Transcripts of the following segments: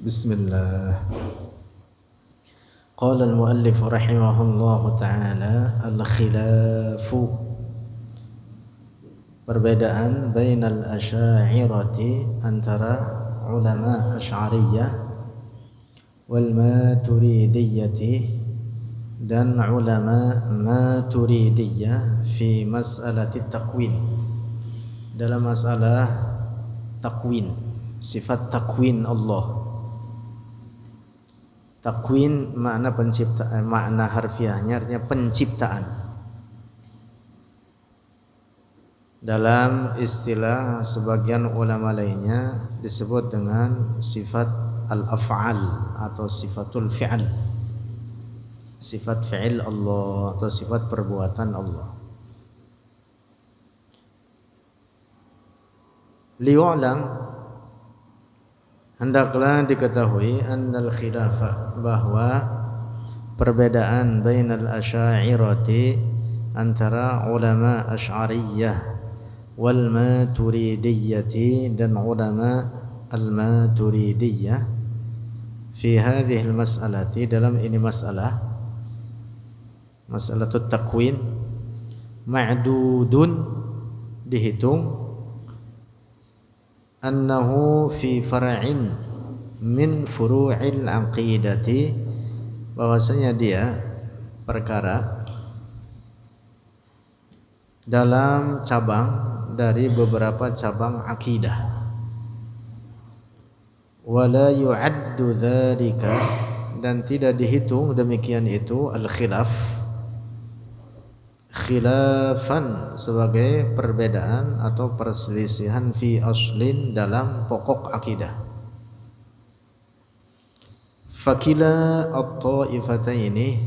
بسم الله. قال المؤلف رحمه الله تعالى: الخلاف perbedaan bainal asy'ariyati antara ulama asy'ariyah wal maturidiyati dan ulama maturidiyah fi mas'alati takwin, dalam masalah takwin, sifat takwin Allah. Takwin makna penciptaan, makna harfiahnya artinya penciptaan. Dalam istilah sebagian ulama lainnya disebut dengan sifat al-af'al atau sifatul fi'al, sifat fi'il Allah atau sifat perbuatan Allah. Li'u'lam, hendaklah diketahui annal khilafah, bahwa perbedaan bainal asy'ariyati antara ulama asy'ariyah wal maturidiyati dan ulama al maturidiyah fi hadhihi al mas'alati, dalam ini masalah takwin, ma'dudun, dihitung, annahu fi far'in min furu'il aqidati, bahwasanya dia perkara dalam cabang dari beberapa cabang akidah. Wala yu'addu dzalika, dan tidak dihitung demikian itu al-khilaf, khilafan, sebagai perbedaan atau perselisihan fi aslin, dalam pokok akidah. Fakila at-ta'ifataini,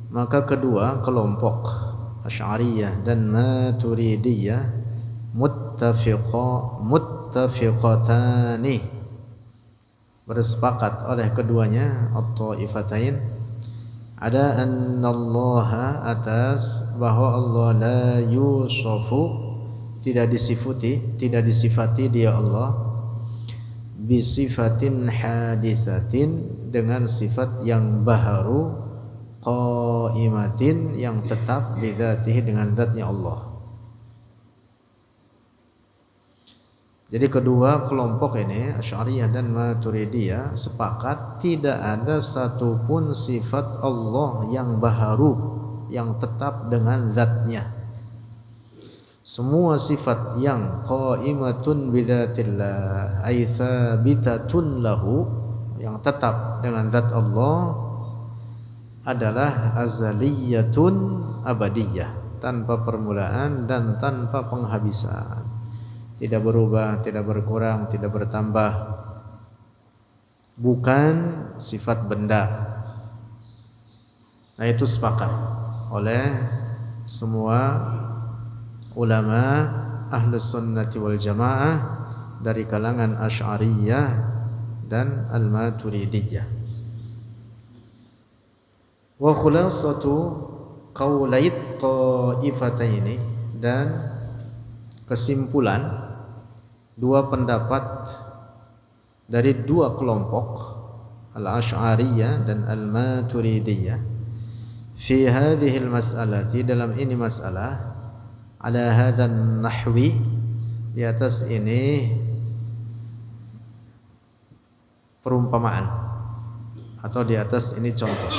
maka kedua kelompok Asy'ariyah dan Maturidiyah muttafiqatani, bersepakat oleh keduanya at-ta'ifatain, ada annallaha, atas bahwa Allah la yusafu, tidak disifati dia Allah, bisifatin hadisatin, dengan sifat yang baharu, qaimatin, yang tetap, bidzatihi, dengan zatnya Allah. Jadi kedua kelompok ini, Asy'ariyah dan Maturidiyah, sepakat tidak ada satupun sifat Allah yang baharu, yang tetap dengan zatnya. Semua sifat yang qaimatun bidzatillah, ay tsabitatun lahu, yang tetap dengan zat Allah, adalah azaliyatun abadiyah, tanpa permulaan dan tanpa penghabisan. Tidak berubah, tidak berkurang, tidak bertambah. Bukan sifat benda. Nah, itu sepakat oleh semua ulama Ahlus Sunnati wal Jamaah dari kalangan Asy'ariyah dan Al-Maturidiyah. Wa khulasatu qaulait ta'ifataini, dan kesimpulan dua pendapat dari dua kelompok Al-Asy'ariyah dan Al-Maturidiyah fi hadhihi al-mas'alati, dalam ini masalah, ala hadzal nahwi, di atas ini perumpamaan atau di atas ini contoh.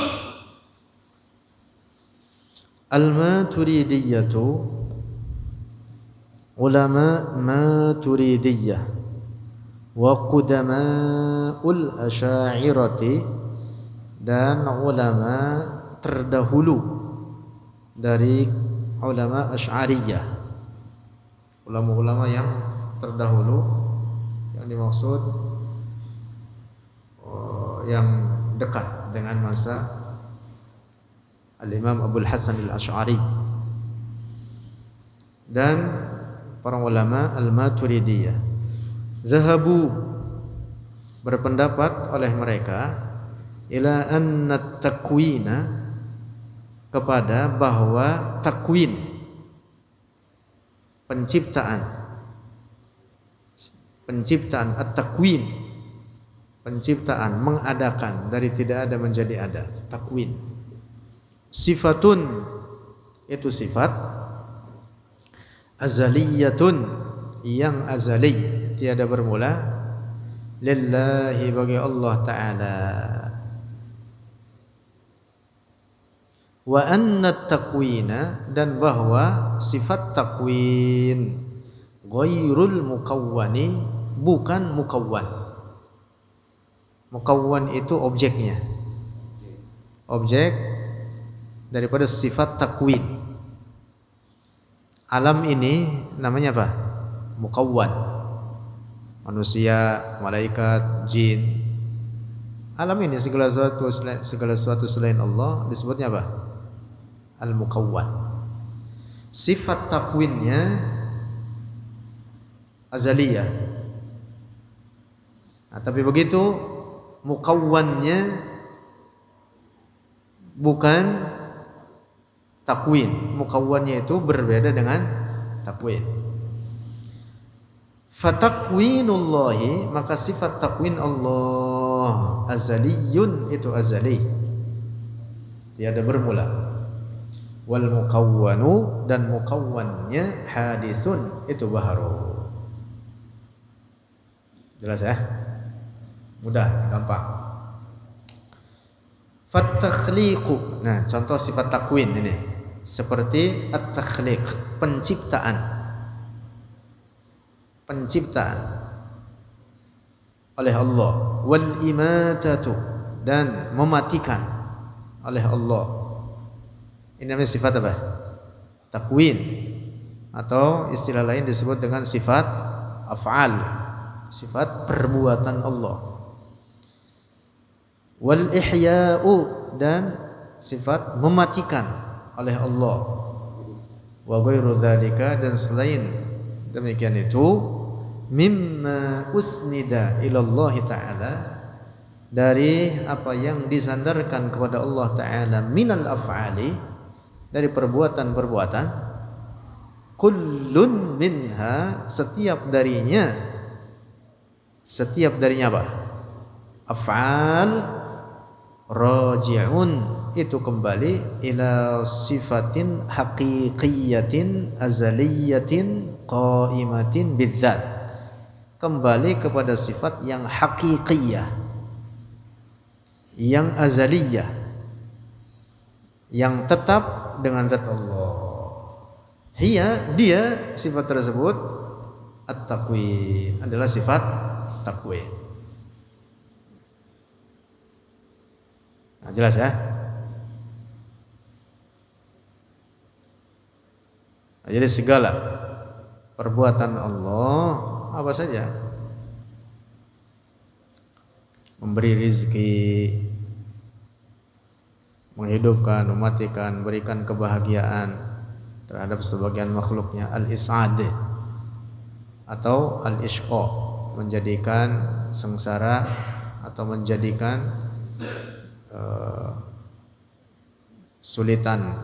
Al-Maturidiyatu, ulama Maturidiyah, wa qudama'ul asy'ariyati, dan ulama terdahulu dari ulama Asy'ariyah, ulama-ulama yang terdahulu, yang dimaksud yang dekat dengan masa Al-Imam Abul Hasan Al-Asy'ari, dan para ulama Al-Maturidiyah zahabu, berpendapat oleh mereka, ila anna takwina, kepada bahwa takwin, penciptaan at-takwin, penciptaan, mengadakan dari tidak ada menjadi ada, takwin. Sifatun itu sifat, azaliyatun yang azali, tiada bermula, lillahi bagi Allah Ta'ala. Wa anna takwina, dan bahwa sifat takwin ghairul mukawwani, bukan mukawwan. Mukawwan itu objeknya, objek daripada sifat takwin. Alam ini namanya apa? Mukawwan. Manusia, malaikat, jin. Alam ini segala sesuatu selain Allah disebutnya apa? Al-mukawwan. Sifat takwinnya azaliyah. Nah, tapi begitu mukawwannya bukan takwin. Mukawwannya itu berbeda dengan takwin. Fatakwinullahi, maka sifat takwin Allah azaliyun, itu azali, tiada bermula. Wal mukawwanu, dan mukawwannya hadisun, itu baharu. Jelas ya? Mudah, gampang. Fat-takhliqu, nah contoh sifat takwin ini seperti at-takhliq, penciptaan oleh Allah. Wal imatatu, dan mematikan oleh Allah. Ini namanya sifat apa? Takwin, atau istilah lain disebut dengan sifat af'al, sifat perbuatan Allah. Wal ihya'u, dan sifat mematikan oleh Allah. Wa ghairu dzalika, dan selain demikian itu, mimma usnida ilallah ta'ala, dari apa yang disandarkan kepada Allah Ta'ala, minal af'ali, dari perbuatan-perbuatan, kullun minha, setiap darinya apa? Af'al, raji'un, itu kembali ila sifatin haqiqiyatin azaliyatin qaimatin bidzat, kembali kepada sifat yang haqiqiyah, yang azaliyah, yang tetap dengan zat Allah. Dia sifat tersebut at-takwin, adalah sifat takwin. Nah, jelas ya? Nah, jadi segala perbuatan Allah apa saja, memberi rizki, menghidupkan, mematikan, berikan kebahagiaan terhadap sebagian makhluknya, al-is'ad atau al-ishqa, menjadikan sengsara atau menjadikan sulitan,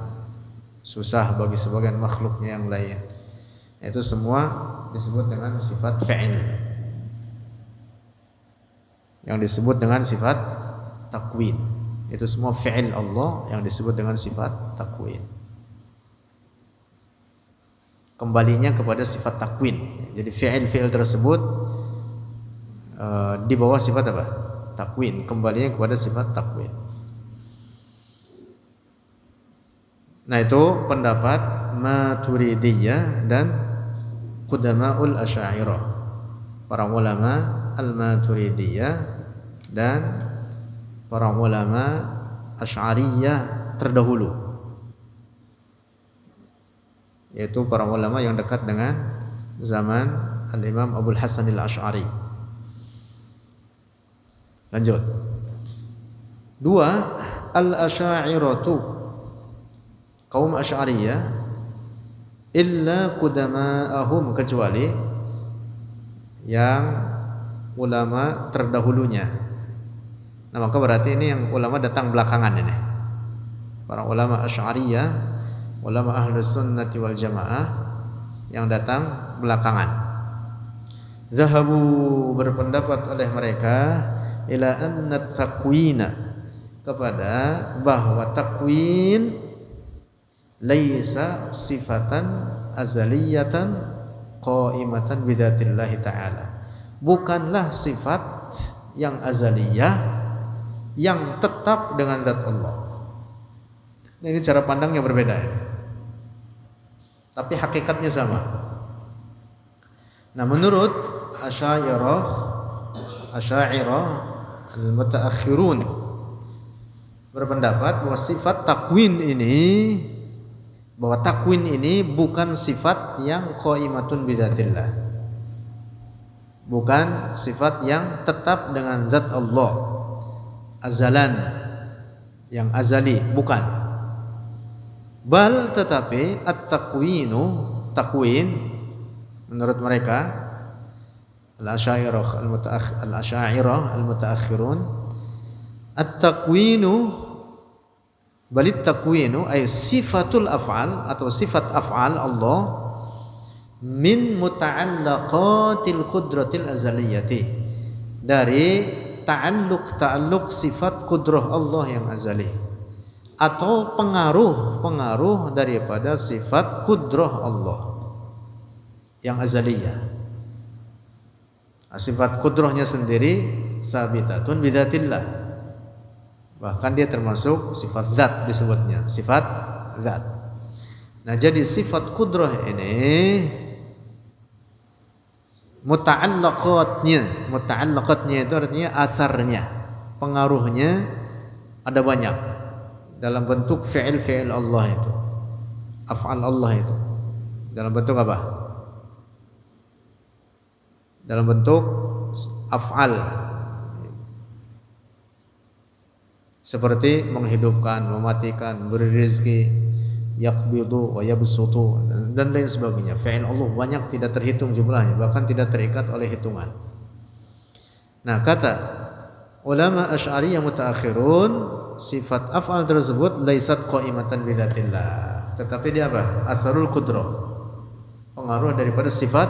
susah bagi sebagian makhluknya yang lain. Itu semua disebut dengan sifat fi'il, yang disebut dengan sifat takwin. Itu semua fi'il Allah yang disebut dengan sifat takwin. Kembalinya kepada sifat takwin. Jadi fi'il tersebut di bawah sifat apa? Takwin. Kembalinya kepada sifat takwin. Nah, itu pendapat Maturidiyah dan Qudama'ul Asy'ariyah. Para ulama Al-Maturidiyah dan para ulama Asy'ariyah terdahulu, yaitu para ulama yang dekat dengan zaman Al-Imam Abul Hasan Al-Asy'ari. Lanjut. 2. Al-Asy'ariyatu, kaum Asy'ariyah, illa qudama'ahum, kecuali yang ulama terdahulunya. Nah, maka berarti ini yang ulama datang belakangan ini. Para ulama Asy'ariyah, ulama Ahlus Sunnati wal Jamaah yang datang belakangan. Zahabu, berpendapat oleh mereka, ila anna takwina, kepada bahwa takwin laisa sifatan azaliyatan qaimatan bidzatillah ta'ala, bukanlah sifat yang azaliyah yang tetap dengan zat Allah. Nah, ini cara pandangnya berbeda ya. Tapi hakikatnya sama. Nah, menurut Asy'ariyah al-mutaakhirun berpendapat bahwa sifat takwin ini, bukan sifat yang qaimatun bidzatillah, bukan sifat yang tetap dengan zat Allah azalan, yang azali, bukan. Bal, tetapi takwin menurut mereka al-asy'ariyah al-mutaakhirun, at-takwinu balit takwinu ay sifatul af'al atau sifat af'al Allah min muta'allaqatil qudratil azaliyati, dari ta'alluq sifat kudrah Allah yang azali, atau pengaruh daripada sifat kudrah Allah yang azaliyah. Sifat kudrahnya sendiri sabitatun bidzatillah, bahkan dia termasuk sifat zat, disebutnya sifat zat. Nah, jadi sifat kudrah ini muta'allaqatnya itu artinya asarnya, pengaruhnya ada banyak dalam bentuk fi'il Allah itu, af'al Allah itu. Dalam bentuk apa? Dalam bentuk af'al, seperti menghidupkan, mematikan, beri rezeki, yaqbidu wa yabsutu, dan lain sebagainya. Fi'il Allah banyak, tidak terhitung jumlahnya, bahkan tidak terikat oleh hitungan. Nah, kata ulama Asy'ariyah mutaakhirun, sifat af'al tersebut laisat qaimatan bidzatillah, tetapi dia apa? Asarul qudrah, pengaruh daripada sifat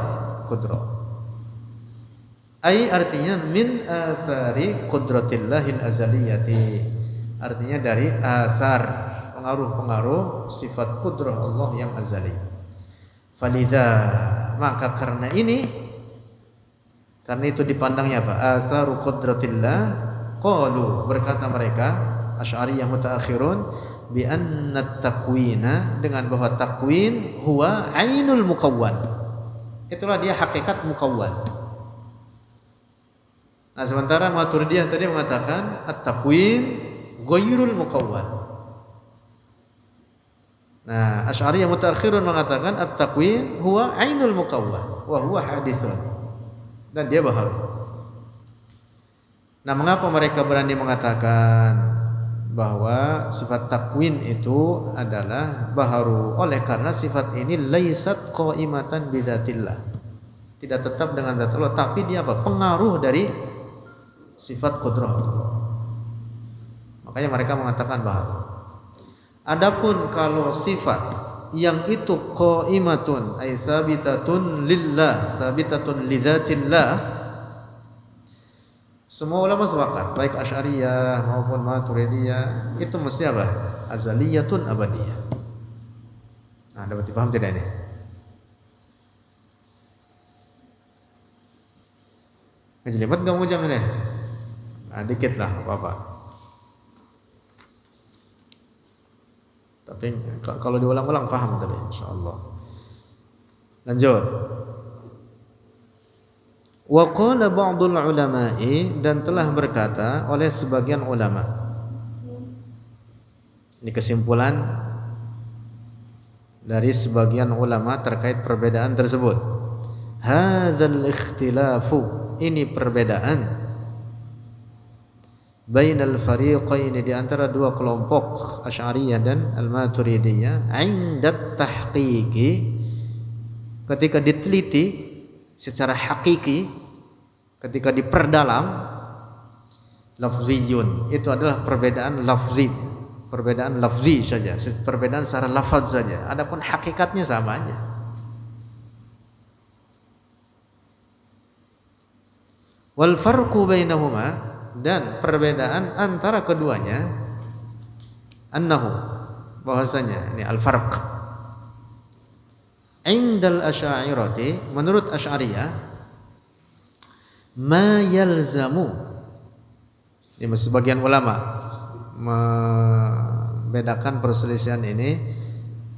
qudrah. Ai artinya min asari qudratillahil azaliyati, artinya dari asar, pengaruh sifat kudrah Allah yang azali. Falidha, maka karena itu dipandangnya apa? Asaru qudratillah, qalu, berkata mereka Asy'ariyah mutaakhirun, bi anna takwina, dengan bahwa takwin huwa ainul mukawwan, itulah dia hakikat mukawwan. Nah, sementara Maturidiyah tadi mengatakan at-takwin ghairul mukawwan. Nah, Asy'ariyah mutaakhirun mengatakan at-takwin huwa ainul mukawwan wa huwa haditsun, dan dia baharu. Nah, mengapa mereka berani mengatakan bahwa sifat takwin itu adalah baharu? Oleh karena sifat ini laisat qaimatan bidzatillah, tidak tetap dengan zat Allah, tapi dia apa? Pengaruh dari sifat kudrah Allah. Makanya mereka mengatakan baharu. Adapun kalau sifat yang itu qaimatun ay sabitatun lillah, sabitatun lidzatillah, semua ulama sepakat, baik Asy'ariyah maupun Maturidiyah, itu mesti apa? Azaliyatun abadiyah. Nah, dapat dipaham tidak ini? Ngejelimet enggak mau jam ini? Nah, dikit lah, apa-apa. Tapi kalau diulang-ulang paham tapi insyaallah. Lanjut. Wa qala ba'dul ulama'i, dan telah berkata oleh sebagian ulama. Ini kesimpulan dari sebagian ulama terkait perbedaan tersebut. Hadzal ikhtilafu, ini perbedaan bainal fariqain, di antara dua kelompok Asy'ariyah dan Al-Maturidiyah, 'inda tahqiqi, ketika diteliti secara hakiki, ketika diperdalam, lafziyun, itu adalah perbedaan lafzi, perbedaan lafzi saja, perbedaan secara lafaz saja. Adapun hakikatnya sama aja. Wal farqu bainahuma, dan perbedaan antara keduanya annahu bahwasanya ini al-farq indal asy'ariyati menurut Asy'ariyah ma yalzamu ini sebagian ulama membedakan perselisihan ini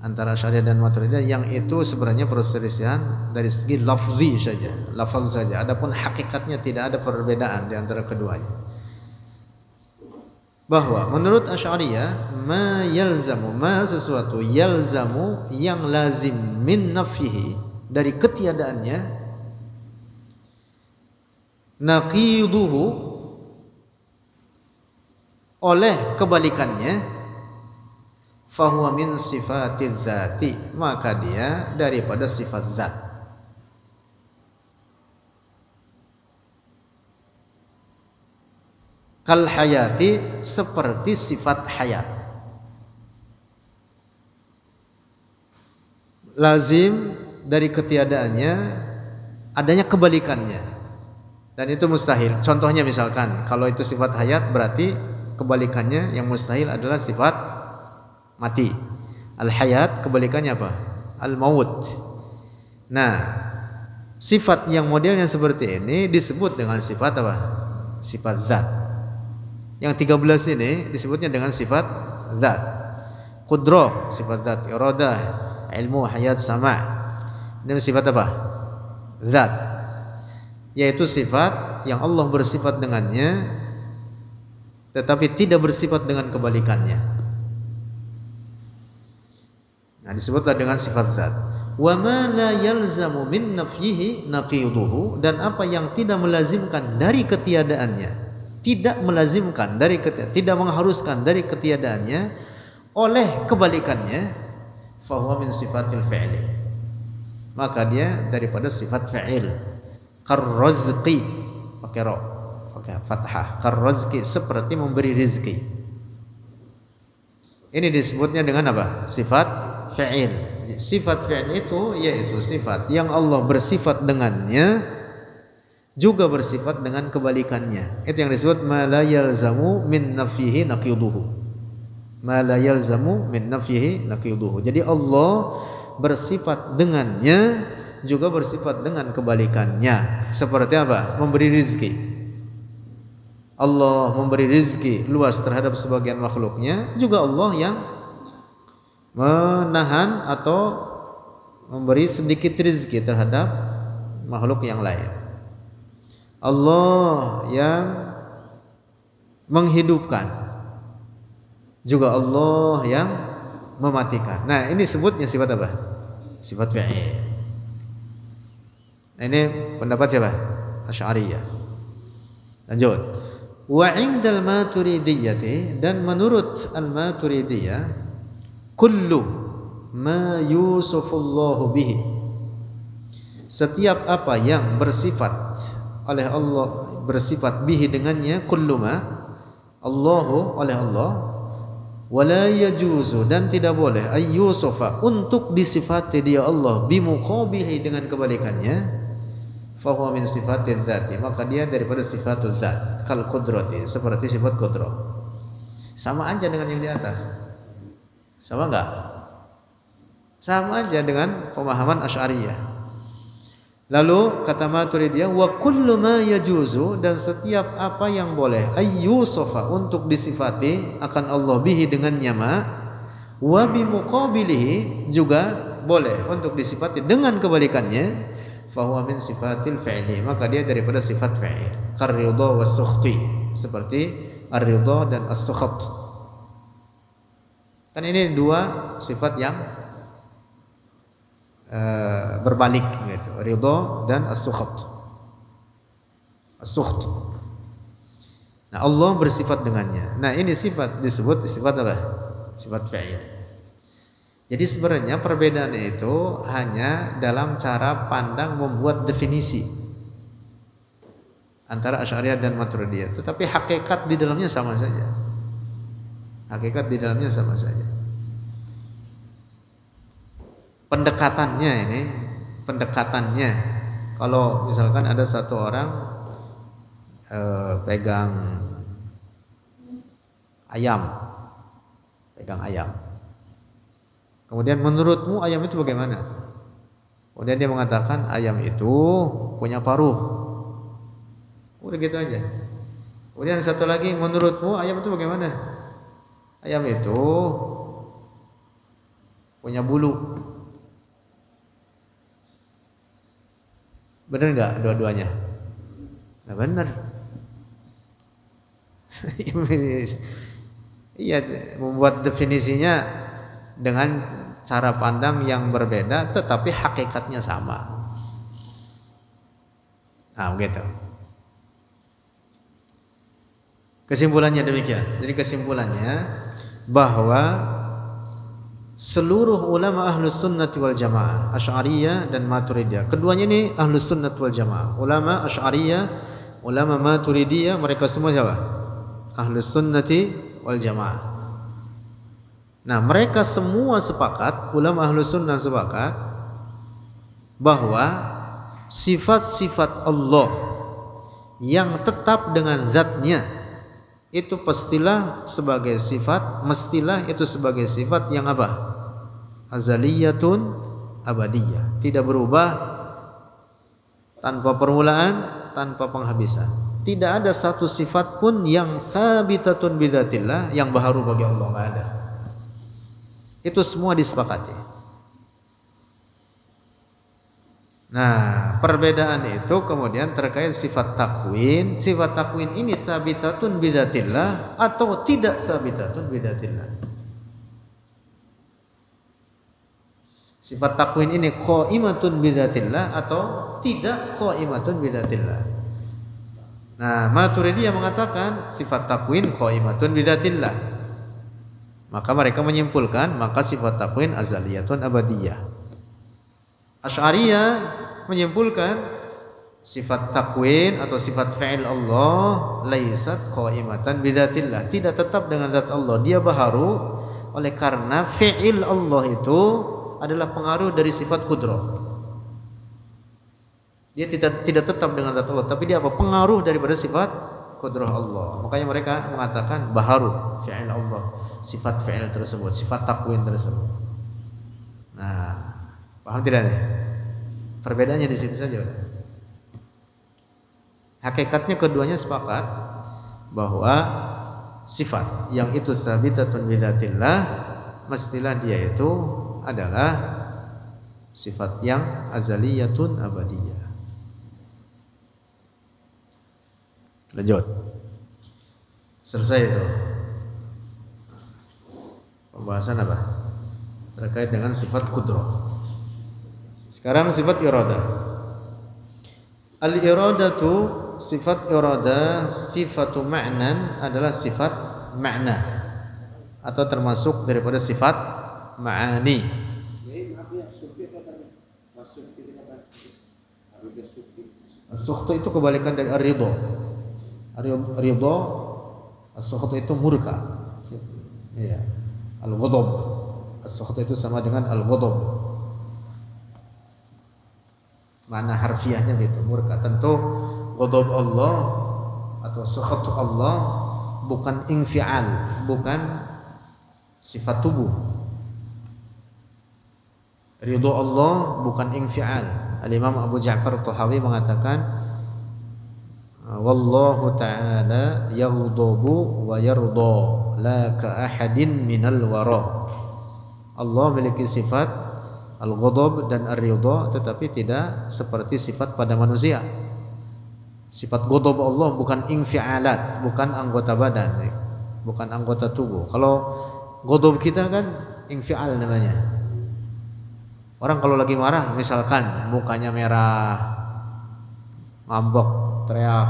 antara Asy'ariyah dan Maturidiyah yang itu sebenarnya perselisihan dari segi lafzi saja, lafaz saja. Adapun hakikatnya tidak ada perbedaan di antara keduanya. Bahwa menurut Asy'ariyah ma yalzamu ma sesuatu yalzamu yang lazim min nafyihi dari ketiadaannya naqiduhu oleh kebalikannya fahuwa min sifatiz dzati maka dia daripada sifat zat. Kal hayati seperti sifat hayat. Lazim dari ketiadaannya adanya kebalikannya. Dan itu mustahil. Contohnya misalkan kalau itu sifat hayat berarti kebalikannya yang mustahil adalah sifat mati. Al-hayat kebalikannya apa? Al-maut. Nah, sifat yang modelnya seperti ini disebut dengan sifat apa? Sifat zat. Yang 13 ini disebutnya dengan sifat zat. Qudrah sifat zat, iradah, ilmu, hayat, sama'. Ini sifat apa? Zat. Yaitu sifat yang Allah bersifat dengannya tetapi tidak bersifat dengan kebalikannya. Nah, disebutlah dengan sifat zat. Wa ma la yalzamu min nafyihi naqiduhu dan apa yang tidak melazimkan dari ketiadaannya, tidak melazimkan dari tidak mengharuskan dari ketiadaannya oleh kebalikannya fahuwa min sifatil fi'li. Maka dia daripada sifat fi'il. Karrazqi pakai ra, pakai fathah. Karrazqi seperti memberi rizki. Ini disebutnya dengan apa? Sifat fi'il. Sifat fi'il itu yaitu sifat yang Allah bersifat dengannya juga bersifat dengan kebalikannya. Itu yang disebut ma la yalzamu min nafyihi naqiduhu. Ma la yalzamu min nafyihi naqiduhu. Jadi Allah bersifat dengannya juga bersifat dengan kebalikannya. Seperti apa? Memberi rizki. Allah memberi rizki luas terhadap sebagian makhluknya, juga Allah yang menahan atau memberi sedikit rizki terhadap makhluk yang lain. Allah yang menghidupkan, juga Allah yang mematikan. Nah, ini sebutnya sifat apa? Sifat fi'il. Nah, ini pendapat siapa? Asy'ariyah. Lanjut. Wa 'indal Maturidiyyah dan menurut al-Maturidiyah kullu ma yusufullahu bihi setiap apa yang bersifat oleh Allah bersifat bihi dengannya kullu ma Allahu oleh Allah wala yajuzu dan tidak boleh ayyusufa untuk disifati dia Allah bimuqabilihi dengan kebalikannya fahuwa min sifatiz dzati maka dia daripada sifatuz zat kal qudrati seperti sifat qudrah. Sama aja dengan yang di atas. Sama enggak? Sama aja dengan pemahaman Asy'ariyah. Lalu kata Maturidiyah wa kullu ma yajuzu dan setiap apa yang boleh ayyusufa untuk disifati akan Allah bihi dengannya ma wa bimuqabilihi juga boleh untuk disifati dengan kebalikannya fahuwa min sifatil fi'li maka dia daripada sifat fi'il karridha was-sukhti seperti ar-ridha dan as-sukhat. Kan ini dua sifat yang berbalik gitu, ridha dan as-sukhat. As-sukht. Nah, Allah bersifat dengannya. Nah, ini sifat disebut sifat apa? Sifat fi'il. Jadi sebenarnya perbedaan itu hanya dalam cara pandang membuat definisi antara Asy'ariyah dan Maturidiyah. Tetapi hakikat di dalamnya sama saja. Hakikat di dalamnya sama saja. Pendekatannya kalau misalkan ada satu orang pegang ayam, pegang ayam. Kemudian menurutmu ayam itu bagaimana? Kemudian dia mengatakan ayam itu punya paruh. Udah gitu aja. Kemudian satu lagi, menurutmu ayam itu bagaimana? Ayam itu punya bulu. Benar nggak dua-duanya? Nah, benar. Iya, membuat definisinya dengan cara pandang yang berbeda, tetapi hakikatnya sama. Nah, begitu. Kesimpulannya demikian. Jadi kesimpulannya bahwa seluruh ulama ahlus sunnati wal jamaah, Asy'ariyah dan Maturidiyah, keduanya ini ahlus sunnati wal jamaah. Ulama Asy'ariyah, ulama Maturidiyah, mereka semua siapa? Ahlus sunnati wal jamaah. Nah, mereka semua sepakat, ulama ahlus sunnah sepakat bahwa sifat-sifat Allah yang tetap dengan zatnya itu mestilah itu sebagai sifat yang apa? Azaliyatun abadiyah, tidak berubah, tanpa permulaan, tanpa penghabisan. Tidak ada satu sifat pun yang sabitatun bidzatillah, yang baharu bagi Allah, enggak ada. Itu semua disepakati. Nah, perbedaan itu kemudian terkait sifat takwin. Sifat takwin ini sabitatun bidzatillah atau tidak sabitatun bidzatillah. Sifat takwin ini qaimatun bidzatillah atau tidak qaimatun bidzatillah. Nah, Maturidiyah mengatakan sifat takwin qaimatun bidzatillah. Maka mereka menyimpulkan maka sifat takwin azaliyatun abadiyah. Asy'ariyah menyimpulkan sifat takwin atau sifat fi'il Allah laisat qaimatan bidzatillah, tidak tetap dengan zat Allah, dia baharu oleh karena fi'il Allah itu adalah pengaruh dari sifat qudrah. Dia tidak tetap dengan zat Allah, tapi dia apa? Pengaruh daripada sifat qudrah Allah. Makanya mereka mengatakan baharu fi'il Allah, sifat fi'il tersebut, sifat takwin tersebut. Nah, paham tidak nih? Perbedaannya di situ saja udah. Hakikatnya keduanya sepakat bahwa sifat yang itu sabitatun bidzatillah mestilah dia itu adalah sifat yang azaliyatun abadiyah. Lanjut. Selesai itu. Pembahasan apa? Terkait dengan sifat qudrah. Sekarang sifat iradah. Al-iradatu, sifat iradah, sifatu ma'nan adalah sifat makna atau termasuk daripada sifat ma'ani. As-sukhtu itu kebalikan dari ar-ridha. Ar-ridha, as-sukhtu itu murka. Iya. Al-ghadab. As-sukhtu itu sama dengan al-ghadab. Makna harfiahnya gitu, murka. Tentu ghadab Allah atau sukhat Allah bukan infial, bukan sifat tubuh. Ridho Allah bukan infial. Al-Imam Abu Ja'far At-Tahawi mengatakan wallahu ta'ala yaghdabu wa yarda la ka ahadin minal wara. Allah memiliki sifat al-ghadab dan ar-ridha, tetapi tidak seperti sifat pada manusia. Sifat ghadab Allah bukan infialat, bukan anggota badan, bukan anggota tubuh. Kalau ghadab kita kan infial namanya. Orang kalau lagi marah misalkan mukanya merah, ngambek, teriak,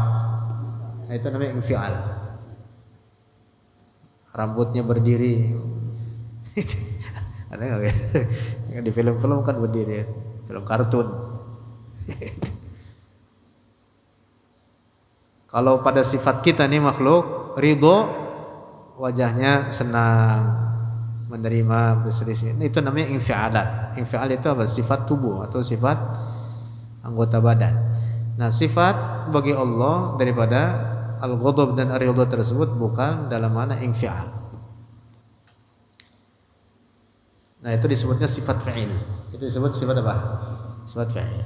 nah itu namanya infial. Rambutnya berdiri. Ada nggak ya? Di film-film kan berdiri, film kartun. Kalau pada sifat kita nih makhluk ridho, wajahnya senang, menerima, berselisih. Itu namanya infialat. Infial itu apa? Sifat tubuh atau sifat anggota badan. Nah, sifat bagi Allah daripada al-ghadab dan ar-ridha tersebut bukan dalam makna infial. Nah, itu disebutnya sifat fa'il. Itu disebut sifat apa? Sifat fa'il.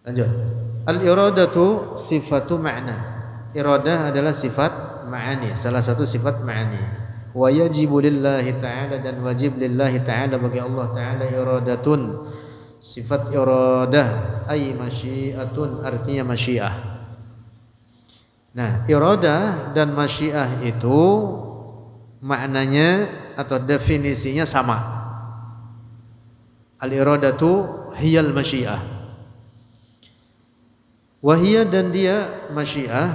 Lanjut. Al-iradatu sifatu ma'na. Iradah adalah sifat ma'ani, salah satu sifat ma'ani. Wa yajibu lillahi ta'ala, dan wajib lillahi ta'ala bagi Allah ta'ala iradatun, sifat iradah, ay masyiatun, artinya masyiah. Nah, iradah dan masyiah itu maknanya atau definisinya sama. Al-iradatu hiyal masyiah. Wahia, dan dia masyiah,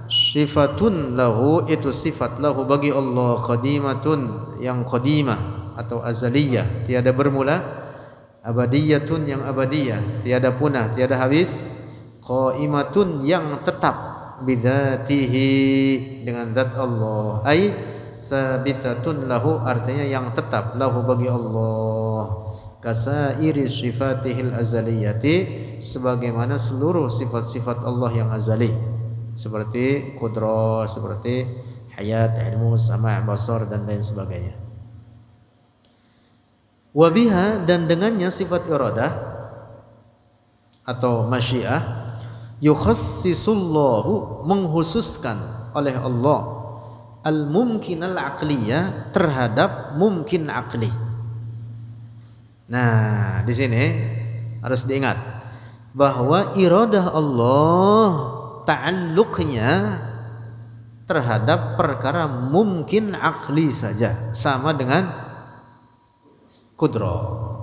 sifatun lahu, itu sifat lahu bagi Allah, qadimatun, yang qadimah atau azaliyah, tiada bermula, abadiyatun, yang abadiyah, tiada punah, tiada habis, qaimatun, yang tetap, bidzatihi, dengan zat Allah, ai sabitatun lahu, artinya yang tetap, lahu bagi Allah, kasairi sifatihil azaliyati, sebagaimana seluruh sifat-sifat Allah yang azali, seperti qudrah, seperti hayat, ilmu, sama', basar, dan lain sebagainya. Wabiha, dan dengannya sifat iradah atau masyiah, yukhassisullahu, menghususkan oleh Allah, al-mumkin al-aqliyah, terhadap mumkin aqli. Nah, di sini harus diingat bahwa iradah Allah ta'alluqnya terhadap perkara mungkin akli saja, sama dengan qudrah.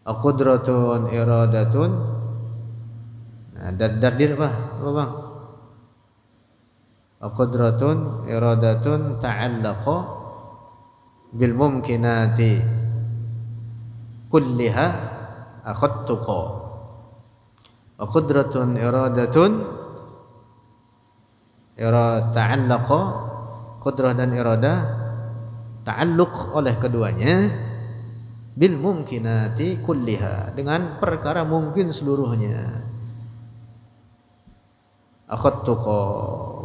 Qudratun, iradatun. Nah, dardir apa Bang? Qudratun, iradatun ta'allaqa bil mumkinati kulliha akhadtuqa. Wa qudratun iradatun, ta'allaqa, qudrah dan iradah ta'alluq oleh keduanya, bil mumkinati kulliha, dengan perkara mungkin seluruhnya. Akhadtuqa,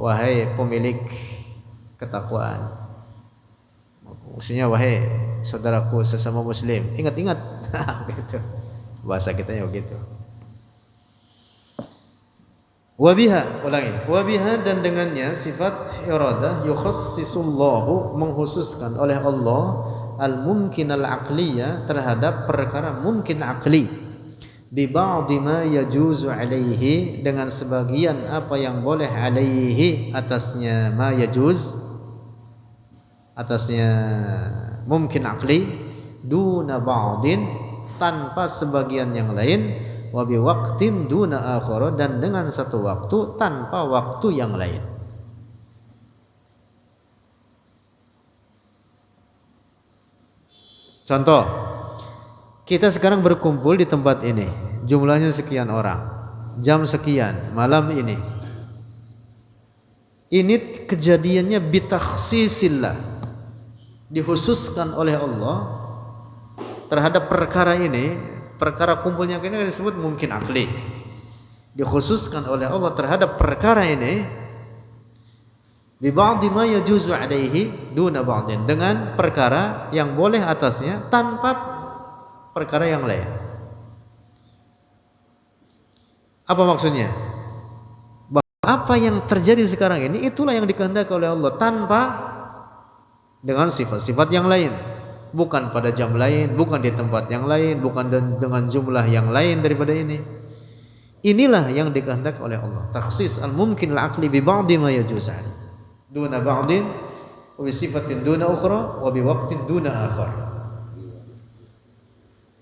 wahai pemilik ketakwaan, maksudnya wahai saudaraku sesama muslim, ingat-ingat. Begitu bahasa kita ya, begitu. Wabiha, ulangi, wabiha, dan dengannya sifat iradah, yukhassisullahu, menghususkan oleh Allah, al-mumkin al-aqliyah, terhadap perkara mungkin aqli, bi ba'di ma yajuzu alaihi, dengan sebagian apa yang boleh alaihi, atasnya, ma yajuz, atasnya mungkin aqli, duna ba'din, tanpa sebagian yang lain, wa bi waqtin duna akhara, dan dengan satu waktu tanpa waktu yang lain. Contoh, kita sekarang berkumpul di tempat ini, jumlahnya sekian orang, jam sekian, malam ini. Ini kejadiannya bitakhsisillah, dikhususkan oleh Allah terhadap perkara ini. Perkara kumpulnya ini disebut mungkin akli, dikhususkan oleh Allah terhadap perkara ini, bi ba'di ma yajuzu alaihi duna ba'din, dengan perkara yang boleh atasnya tanpa perkara yang lain. Apa maksudnya? Bahwa apa yang terjadi sekarang ini itulah yang dikehendaki oleh Allah, tanpa dengan sifat-sifat yang lain, bukan pada jam lain, bukan di tempat yang lain, bukan dengan jumlah yang lain daripada ini. Inilah yang dikehendaki oleh Allah, takhsis al-mumkin al-aqli bi ba'di ma yajuz duna ba'din, wa bi sifatin duna ukhra, wa bi waqtin duna akhar.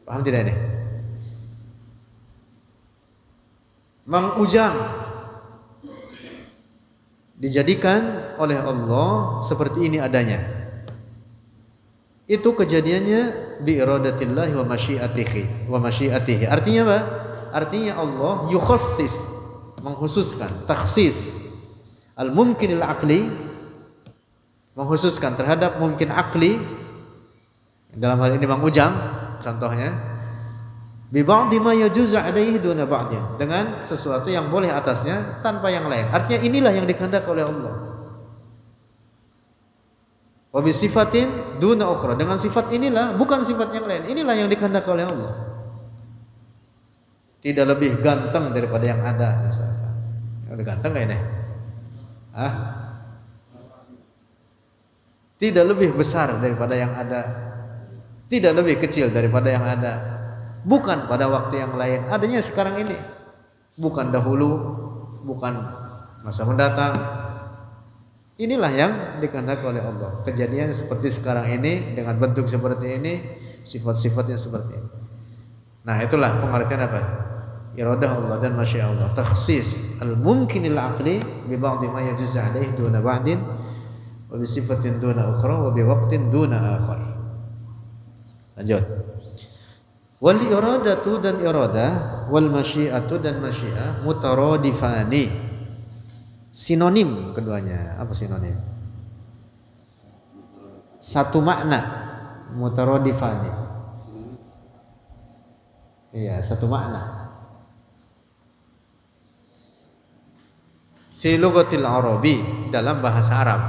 Paham tidak ini? Mang Ujang dijadikan oleh Allah seperti ini adanya. Itu kejadiannya bi iradatillahi wa masyiatihi. Artinya apa? Artinya Allah yukhassis, mengkhususkan, takhsis al-mumkin al-aqli, mengkhususkan terhadap mungkin akli, dalam hal ini Mang Ujang contohnya, Bi ba'di ma yajuzu alaihi duna ba'din, dengan sesuatu yang boleh atasnya tanpa yang lain. Artinya inilah yang dikehendaki oleh Allah. Wa bi sifatin duna ukhra, dengan sifat inilah, bukan sifat yang lain. Inilah yang dikehendaki oleh Allah. Tidak lebih ganteng daripada yang ada misalkan. Udah ganteng enggak ini? Hah? Tidak lebih besar daripada yang ada. Tidak lebih kecil daripada yang ada. Bukan pada waktu yang lain, adanya sekarang ini. Bukan dahulu, bukan masa mendatang. Inilah yang dikehendaki oleh Allah. Kejadian seperti sekarang ini, dengan bentuk seperti ini, sifat-sifatnya seperti ini. Nah, itulah pengertian apa? Iradah Allah dan masya Allah. Takhsis al-mumkinil aqli bi ba'di ma yajuzu alaihi duna ba'din wa bi sifatin duna ukhra wa bi waqtin duna akhar. Lanjut. Wal iradatu dan iradah, wal masyiatu dan masyiah mutaradifani. Sinonim keduanya. Apa sinonim? Satu makna. Mutaradifani. Iya, satu makna. Fi lughatil Arabi, dalam bahasa Arab.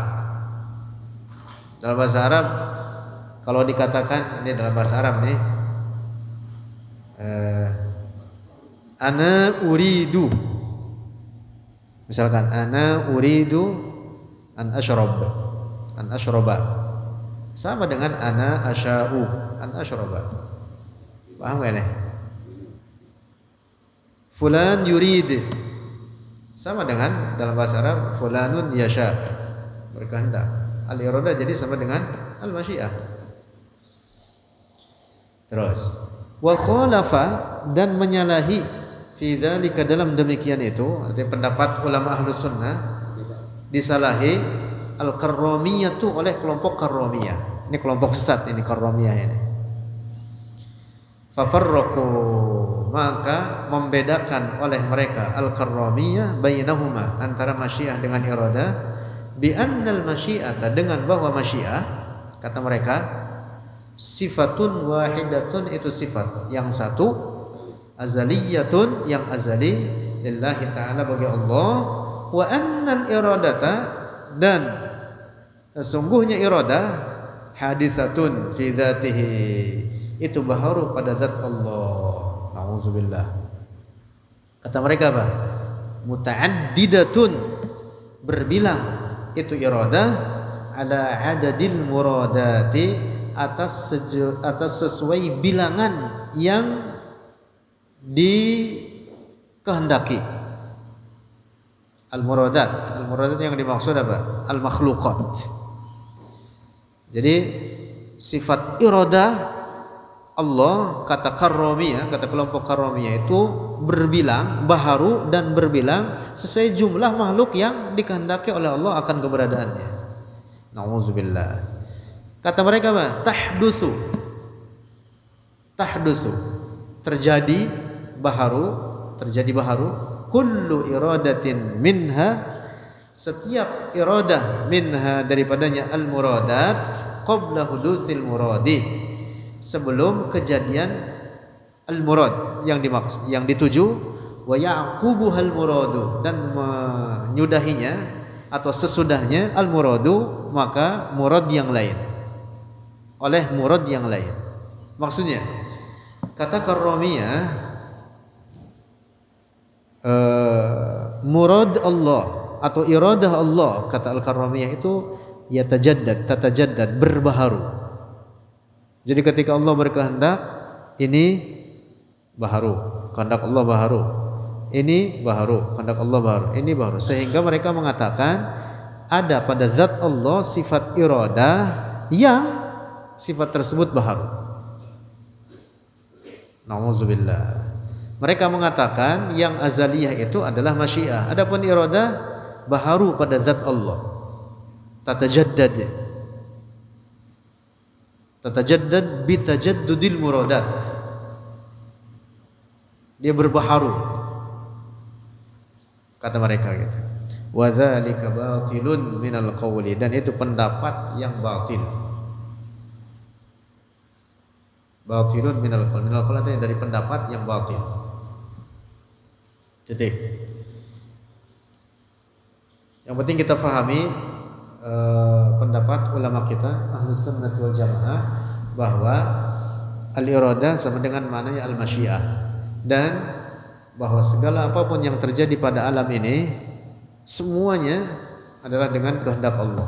Dalam bahasa Arab, kalau dikatakan ini dalam bahasa Arab nih, ana uridu, misalkan ana uridu an ashraba, sama dengan ana asya'u an ashraba. Paham gak nih? Fulan yurid, sama dengan dalam bahasa Arab fulanun yasha, berkehendak. Al-iradah jadi sama dengan al-masyiah. Terus wa khalafa, dan menyalahi fi dzalika, dalam demikian itu, artinya pendapat ulama ahlus sunnah, disalahi al-karramiyah itu oleh kelompok karramiyah. Ini kelompok sesat ini, karramiyah ini. Fafarraqu, maka membedakan oleh mereka al-karramiyah bainahuma, antara masyiah dengan iradah, bi annal masyiata, dengan bahwa masyiah, kata mereka, sifatun wahidatun, itu sifat yang satu, azaliyatun, yang azali, lillahi ta'ala, bagi Allah, wa annal iradata, dan sesungguhnya iradah, hadisatun fi dzatihi, itu baharu pada zat Allah. Nauzubillah. Kata mereka apa? Muta'addidatun, berbilang, itu iradah, ala adadil muradati, atas sesuai bilangan yang dikehendaki. Al-muradat yang dimaksud apa? Al-makhluqat. Jadi sifat iradah Allah, kata karramiyah, kata kelompok karramiyah, itu berbilang, baharu dan berbilang sesuai jumlah makhluk yang dikehendaki oleh Allah akan keberadaannya. Nauzubillah. Kata mereka apa? Tahdusu, terjadi baharu, kullu iradatin minha, setiap iradah, minha, daripadanya, al-muradat, qabla hudusil muradi, sebelum kejadian al-murad, yang dimaksud, yang dituju, wa yaqubuhal muradu, dan menyudahinya atau sesudahnya al-muradu, maka murad yang lain, oleh murad yang lain. Maksudnya, kata karramiyah, murad Allah atau iradah Allah, kata al-karramiyah, itu tatajaddad, berbaharu. Jadi ketika Allah berkehendak, ini baharu, kehendak Allah baharu, ini baharu, kehendak Allah baharu, ini baharu, sehingga mereka mengatakan ada pada zat Allah sifat iradah yang sifat tersebut baharu. Nauzubillah. Mereka mengatakan yang azaliyah itu adalah masyiah, adapun iradah baharu pada zat Allah, tatajaddad bitajaddudil muradat, dia berbaharu, kata mereka gitu. Wa dzalika batilun minal qawli, dan itu pendapat yang batil. Batilun minal qaul. Minal qaul itu dari pendapat yang batil. Titik. Yang penting kita fahami pendapat ulama kita Ahlus Sunnah wal Jamaah bahwa al-iradah sama dengan maknanya al-masyiah, dan bahwa segala apapun yang terjadi pada alam ini semuanya adalah dengan kehendak Allah.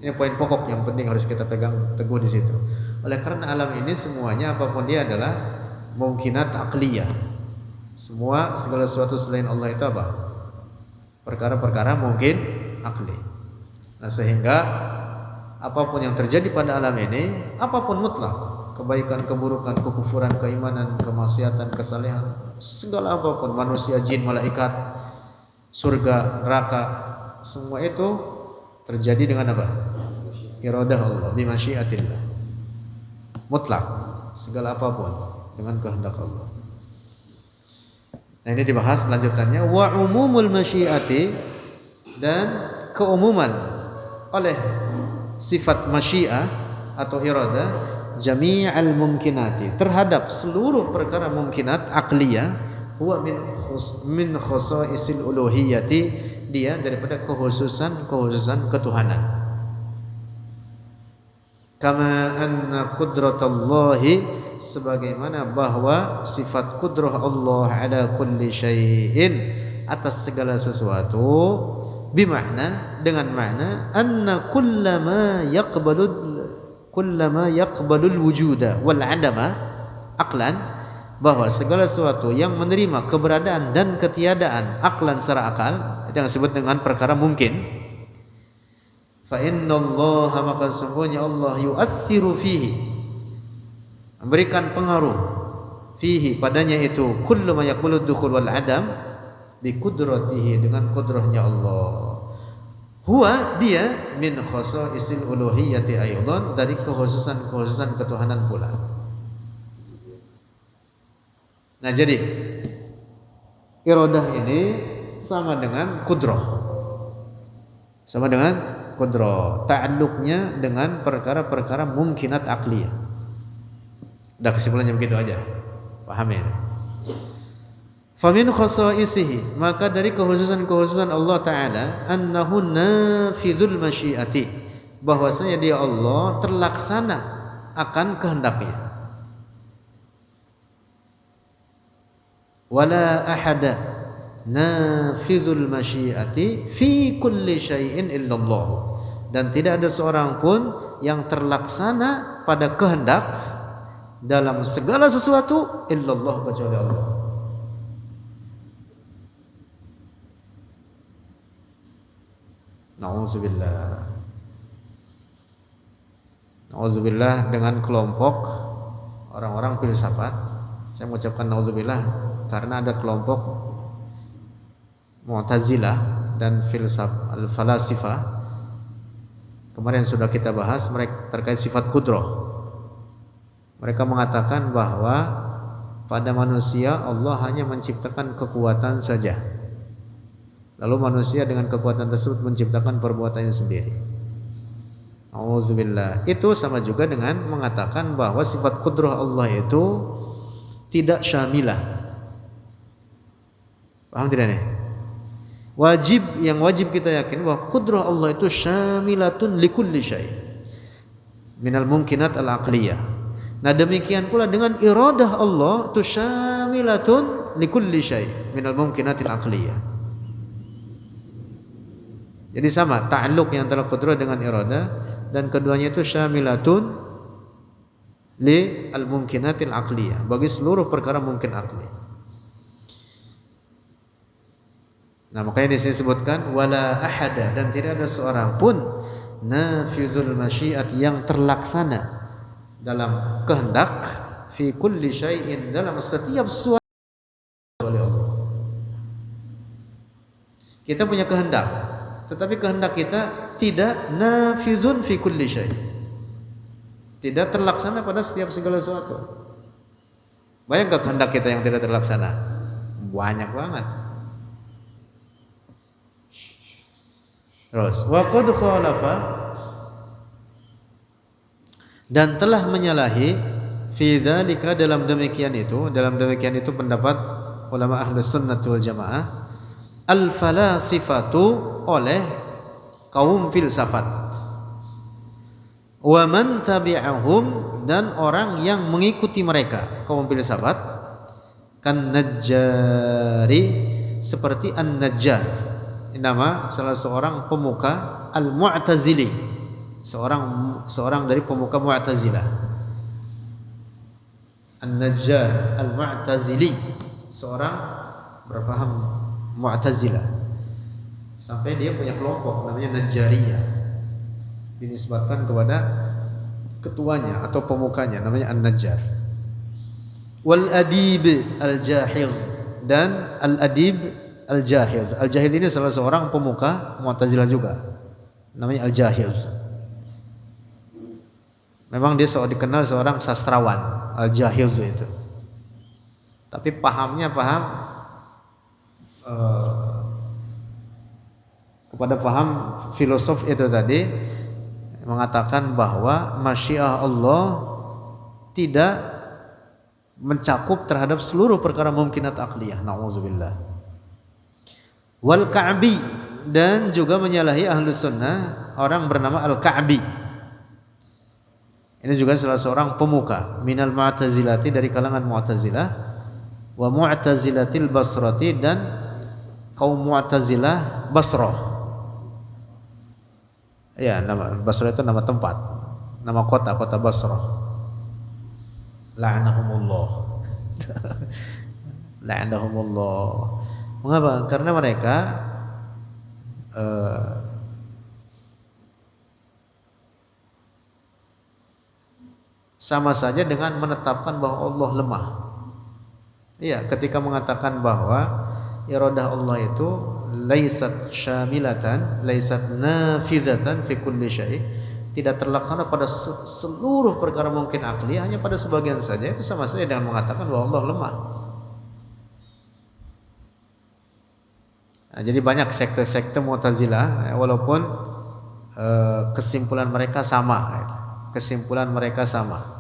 Ini poin pokok yang penting harus kita pegang teguh di situ. Oleh karena alam ini semuanya apapun dia adalah mungkinat aqliyah. Segala sesuatu selain Allah itu apa? Perkara-perkara mungkin akli. Nah, sehingga apapun yang terjadi pada alam ini, apapun mutlak, kebaikan, keburukan, kekufuran, keimanan, kemaksiatan, kesalehan, segala apapun, manusia, jin, malaikat, surga, neraka, semua itu terjadi dengan apa? Iradah Allah, bimasyiatillah. Mutlak, segala apapun dengan kehendak Allah. Nah, ini dibahas lanjutannya, wa umumul masyiati, dan keumuman oleh sifat masyiah atau iradah jami'al mumkinati, terhadap seluruh perkara mumkinat akliyah, huwa min khosaisil uluhiyati, dia daripada kekhususan ketuhanan. Kama anna qudratallahi, sebagaimana bahwa sifat kudrah Allah ala kulli syai'in, atas segala sesuatu, bimakna, dengan makna anna kullama yaqbalul wujuda wal adama aqlan, bahwa segala sesuatu yang menerima keberadaan dan ketiadaan aqlan secara akal, itu yang disebut dengan perkara mungkin. Fa innallaha, maka sesungguhnya Allah, yu'assiru fihi, memberikan pengaruh, fihi padanya itu, kullu ma yaqbalud dukhul wal adam, bi qudratihi, dengan kudrahnya Allah. Huwa, dia, min khosaisil uluhiyyati aydan, dari kekhususan ketuhanan pula. Nah, jadi iradah ini sama dengan kudrah. Sama dengan kudrah. Ta'alluqnya dengan perkara-perkara mungkinat akliyah. Udah, kesimpulannya begitu aja. Paham ya? Famin khasaisihi, maka dari kekhususan Allah Ta'ala, annahu nafidhul masyiati, bahwasanya dia Allah terlaksana akan kehendaknya. Wala ahada nafidhul masyiati fi kulli syai'in illallah, dan tidak ada seorang pun yang terlaksana pada kehendak dalam segala sesuatu illallah, kecuali Allah. Na'udzubillah dengan kelompok orang-orang filsafat. Saya mengucapkan na'udzubillah karena ada kelompok Mu'tazilah dan al-falasifah. Kemarin sudah kita bahas mereka terkait sifat kudrah. Mereka mengatakan bahwa pada manusia Allah hanya menciptakan kekuatan saja, lalu manusia dengan kekuatan tersebut menciptakan perbuatannya sendiri. Auzubillah. Itu sama juga dengan mengatakan bahwa sifat kudrah Allah itu tidak syamilah. Paham tidak nih? Yang wajib kita yakin bahwa kudrah Allah itu syamilatun likulli syai' minal mumkinat al-aqliyah. Nah, demikian pula dengan iradah Allah itu syamilatun likulli syai' minal mumkinat al-aqliyah. Jadi sama ta'alluq yang antara qudrah dengan iradah, dan keduanya itu syamilatun li al-mumkinatil aqliyah, bagi seluruh perkara mungkin akli. Nah, makanya di sini disebutkan wala ahada, dan tidak ada seorang pun nafidhul masyiat, yang terlaksana dalam kehendak, fi kulli syai'in, dalam setiap sesuatu oleh Allah. Kita punya kehendak, tetapi kehendak kita tidak nafidhun fi kulli syai', tidak terlaksana pada setiap segala sesuatu. Bayangkan kehendak kita yang tidak terlaksana, banyak banget. Terus wa qad khalafa, dan telah menyalahi, fi dzalika, dalam demikian itu pendapat ulama Ahlus Sunnah wal Jamaah, al falasifatu, oleh kaum filsafat, wa man tabi'ahum, dan orang yang mengikuti mereka kaum filsafat, kan najjari, seperti an-najjar, nama salah seorang pemuka al-mu'tazili, seorang dari pemuka Mu'tazilah. An-najjar al-mu'tazili, seorang berpaham Mu'tazilah, sampai dia punya kelompok namanya Najjariyah, dinisbatkan kepada ketuanya atau pemukanya namanya An-Najjar. Wal adib al-jahiz, dan al-adib al-jahiz. Al-jahiz ini salah seorang pemuka Mu'tazilah juga, namanya al-jahiz. Memang dia dikenal seorang sastrawan, al-jahiz itu. Tapi pahamnya kepada paham filosof itu tadi, mengatakan bahwa masyiah Allah tidak mencakup terhadap seluruh perkara mungkinat akliyah. Na'udzubillah. Wal Ka'bi, dan juga menyalahi Ahlus Sunnah orang bernama Al-Ka'bi. Ini juga salah seorang pemuka minal Mu'tazilati, dari kalangan Mu'tazilah, wa Mu'tazilatil Basrati, dan kaum Mu'tazilah Basrah. Ya, nama Basrah itu nama tempat, nama kota Basrah. La'anahumullah. La'anahumullah. Mengapa? Karena mereka sama saja dengan menetapkan bahwa Allah lemah. Iya, ketika mengatakan bahwa iradah Allah itu laisat syamilatan, laisat nafidatan fi kulli syai', tidak terlaksana pada seluruh perkara mungkin akli, hanya pada sebagian saja, itu sama saja dengan mengatakan bahwa Allah lemah. Nah, jadi banyak sekte-sekte Mu'tazilah, walaupun kesimpulan mereka sama.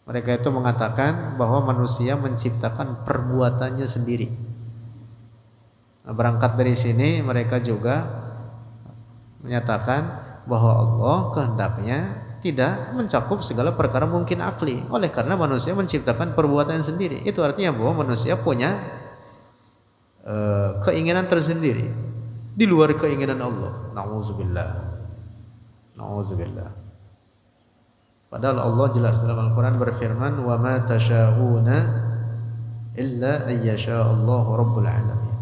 Mereka itu mengatakan bahwa manusia menciptakan perbuatannya sendiri. Nah, berangkat dari sini mereka juga menyatakan bahwa Allah kehendaknya tidak mencakup segala perkara mungkin akli, oleh karena manusia menciptakan perbuatan sendiri. Itu artinya bahwa manusia punya keinginan tersendiri di luar keinginan Allah. Na'udzubillah. Padahal Allah jelas dalam Al-Quran berfirman, wa ma tasha'una illa ayyasha'allahu rabbul alamin.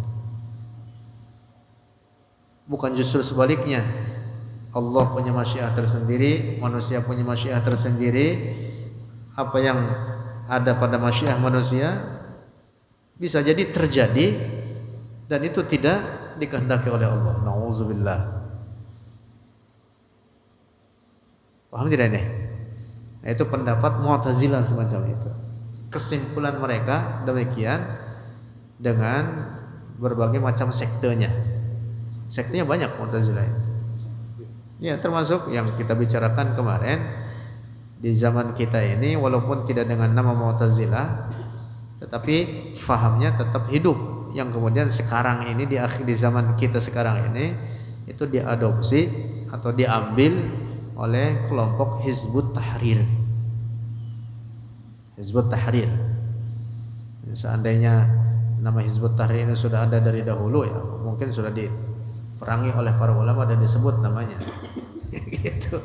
Bukan justru sebaliknya, Allah punya masyiah tersendiri, manusia punya masyiah tersendiri. Apa yang ada pada masyiah manusia bisa jadi terjadi, dan itu tidak dikehendaki oleh Allah. Na'udzubillah. Paham tidak ini? Nah, itu pendapat Mu'tazilah semacam itu. Kesimpulan mereka demikian dengan berbagai macam sektenya. Sektenya banyak Mu'tazilah itu. Ya, termasuk yang kita bicarakan kemarin di zaman kita ini, walaupun tidak dengan nama Mu'tazilah, tetapi fahamnya tetap hidup. Yang kemudian sekarang ini di zaman kita sekarang ini itu diadopsi atau diambil oleh kelompok Hizbut Tahrir. Hizbut Tahrir. Seandainya nama Hizbut Tahrir ini sudah ada dari dahulu, ya mungkin sudah diperangi oleh para ulama dan disebut namanya. Gitu.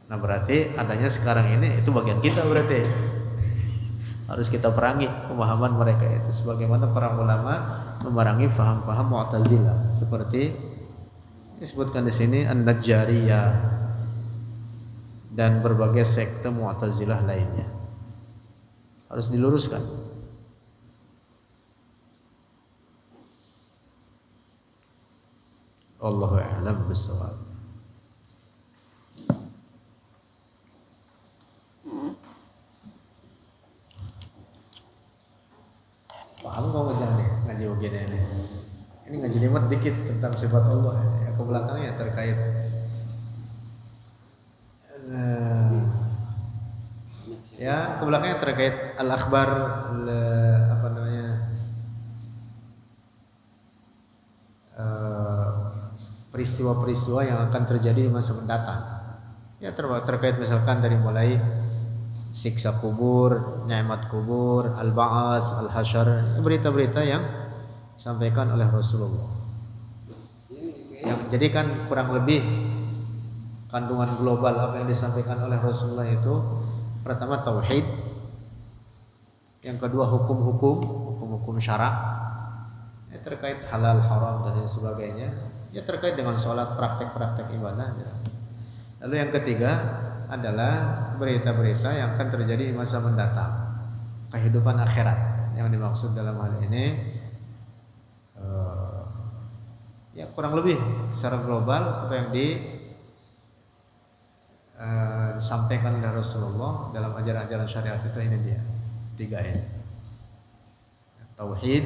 Nah, berarti adanya sekarang ini itu bagian kita, berarti harus kita perangi pemahaman mereka itu, sebagaimana para ulama memerangi faham-faham Mu'tazilah seperti disebutkan di sini An-Najjariyah dan berbagai sekte Mu'tazilah lainnya. Harus diluruskan. Allahu a'lam bissawab. Paham kau ngaji begini ini? Ini ngaji nikmat dikit tentang sifat Allah, ya ke belakangnya terkait ke belakang yang terkait al-akhbar apa namanya peristiwa-peristiwa yang akan terjadi di masa mendatang. Ya terkait misalkan dari mulai siksa kubur, nikmat kubur, al-ba'ats, al-hasyar, berita-berita yang disampaikan oleh Rasulullah. Yang jadi kan kurang lebih kandungan global apa yang disampaikan oleh Rasulullah itu pertama tauhid, yang kedua hukum-hukum syara, ya terkait halal haram dan lain sebagainya, ya terkait dengan sholat, praktek-praktek ibadah. Lalu yang ketiga adalah berita-berita yang akan terjadi di masa mendatang, kehidupan akhirat. Yang dimaksud dalam hal ini ya kurang lebih secara global apa yang disampaikan oleh Rasulullah dalam ajaran-ajaran syariat itu, ini dia tiga ini: tauhid,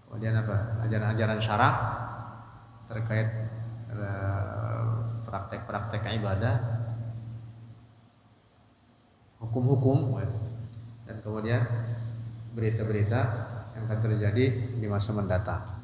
kemudian apa, ajaran-ajaran syarak terkait praktek-praktek ibadah, hukum-hukum, dan kemudian berita-berita yang akan terjadi di masa mendatang.